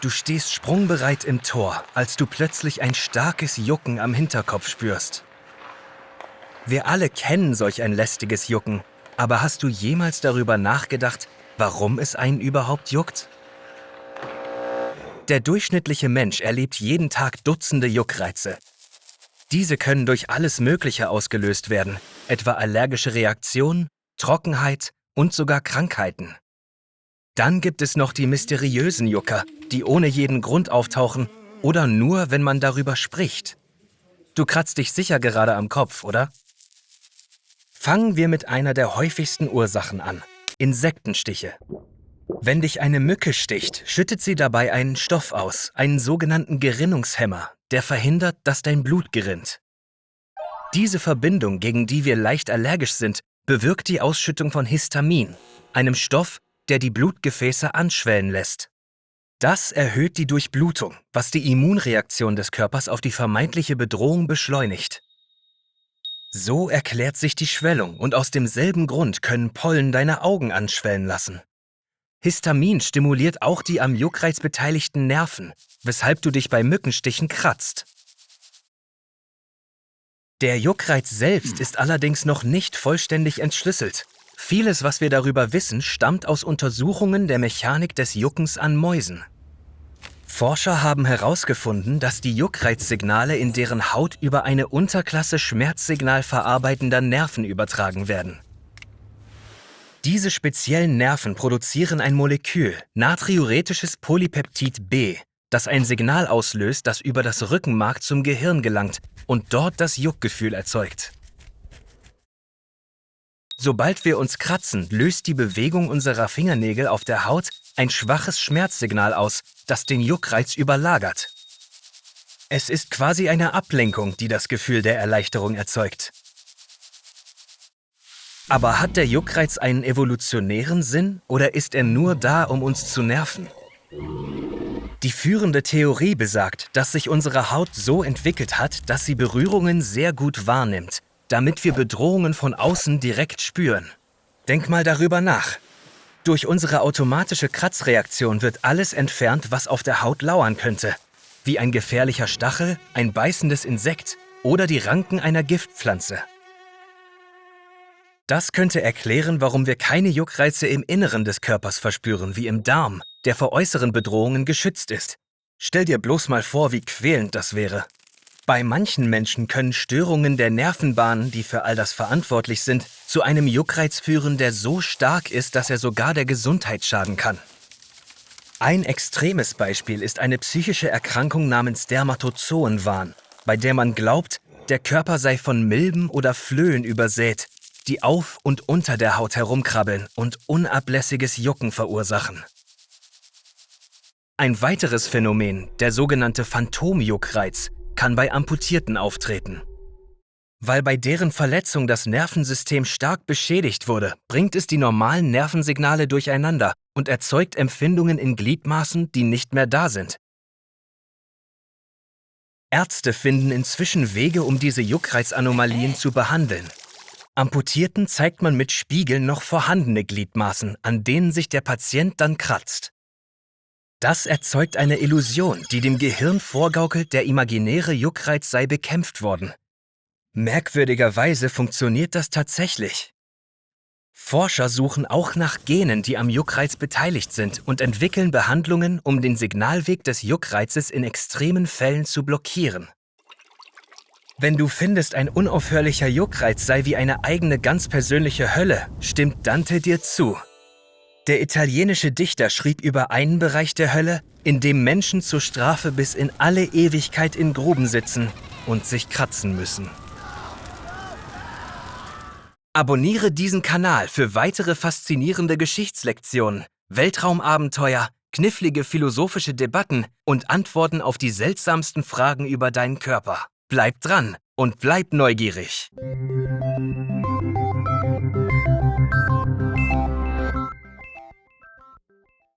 Du stehst sprungbereit im Tor, als du plötzlich ein starkes Jucken am Hinterkopf spürst. Wir alle kennen solch ein lästiges Jucken, aber hast du jemals darüber nachgedacht, warum es einen überhaupt juckt? Der durchschnittliche Mensch erlebt jeden Tag Dutzende Juckreize. Diese können durch alles Mögliche ausgelöst werden, etwa allergische Reaktionen, Trockenheit und sogar Krankheiten. Dann gibt es noch die mysteriösen Jucker, die ohne jeden Grund auftauchen oder nur, wenn man darüber spricht. Du kratzt dich sicher gerade am Kopf, oder? Fangen wir mit einer der häufigsten Ursachen an: Insektenstiche. Wenn dich eine Mücke sticht, schüttet sie dabei einen Stoff aus, einen sogenannten Gerinnungshemmer, der verhindert, dass dein Blut gerinnt. Diese Verbindung, gegen die wir leicht allergisch sind, bewirkt die Ausschüttung von Histamin, einem Stoff, der die Blutgefäße anschwellen lässt. Das erhöht die Durchblutung, was die Immunreaktion des Körpers auf die vermeintliche Bedrohung beschleunigt. So erklärt sich die Schwellung und aus demselben Grund können Pollen deine Augen anschwellen lassen. Histamin stimuliert auch die am Juckreiz beteiligten Nerven, weshalb du dich bei Mückenstichen kratzt. Der Juckreiz selbst ist allerdings noch nicht vollständig entschlüsselt. Vieles, was wir darüber wissen, stammt aus Untersuchungen der Mechanik des Juckens an Mäusen. Forscher haben herausgefunden, dass die Juckreizsignale in deren Haut über eine Unterklasse Schmerzsignal verarbeitender Nerven übertragen werden. Diese speziellen Nerven produzieren ein Molekül, natriuretisches Polypeptid B, das ein Signal auslöst, das über das Rückenmark zum Gehirn gelangt und dort das Juckgefühl erzeugt. Sobald wir uns kratzen, löst die Bewegung unserer Fingernägel auf der Haut ein schwaches Schmerzsignal aus, das den Juckreiz überlagert. Es ist quasi eine Ablenkung, die das Gefühl der Erleichterung erzeugt. Aber hat der Juckreiz einen evolutionären Sinn oder ist er nur da, um uns zu nerven? Die führende Theorie besagt, dass sich unsere Haut so entwickelt hat, dass sie Berührungen sehr gut wahrnimmt, damit wir Bedrohungen von außen direkt spüren. Denk mal darüber nach. Durch unsere automatische Kratzreaktion wird alles entfernt, was auf der Haut lauern könnte, wie ein gefährlicher Stachel, ein beißendes Insekt oder die Ranken einer Giftpflanze. Das könnte erklären, warum wir keine Juckreize im Inneren des Körpers verspüren, wie im Darm, der vor äußeren Bedrohungen geschützt ist. Stell dir bloß mal vor, wie quälend das wäre. Bei manchen Menschen können Störungen der Nervenbahnen, die für all das verantwortlich sind, zu einem Juckreiz führen, der so stark ist, dass er sogar der Gesundheit schaden kann. Ein extremes Beispiel ist eine psychische Erkrankung namens Dermatozoenwahn, bei der man glaubt, der Körper sei von Milben oder Flöhen übersät, die auf und unter der Haut herumkrabbeln und unablässiges Jucken verursachen. Ein weiteres Phänomen, der sogenannte Phantomjuckreiz, kann bei Amputierten auftreten. Weil bei deren Verletzung das Nervensystem stark beschädigt wurde, bringt es die normalen Nervensignale durcheinander und erzeugt Empfindungen in Gliedmaßen, die nicht mehr da sind. Ärzte finden inzwischen Wege, um diese Juckreizanomalien zu behandeln. Amputierten zeigt man mit Spiegeln noch vorhandene Gliedmaßen, an denen sich der Patient dann kratzt. Das erzeugt eine Illusion, die dem Gehirn vorgaukelt, der imaginäre Juckreiz sei bekämpft worden. Merkwürdigerweise funktioniert das tatsächlich. Forscher suchen auch nach Genen, die am Juckreiz beteiligt sind und entwickeln Behandlungen, um den Signalweg des Juckreizes in extremen Fällen zu blockieren. Wenn du findest, ein unaufhörlicher Juckreiz sei wie eine eigene ganz persönliche Hölle, stimmt Dante dir zu. Der italienische Dichter schrieb über einen Bereich der Hölle, in dem Menschen zur Strafe bis in alle Ewigkeit in Gruben sitzen und sich kratzen müssen. Abonniere diesen Kanal für weitere faszinierende Geschichtslektionen, Weltraumabenteuer, knifflige philosophische Debatten und Antworten auf die seltsamsten Fragen über deinen Körper. Bleib dran und bleib neugierig.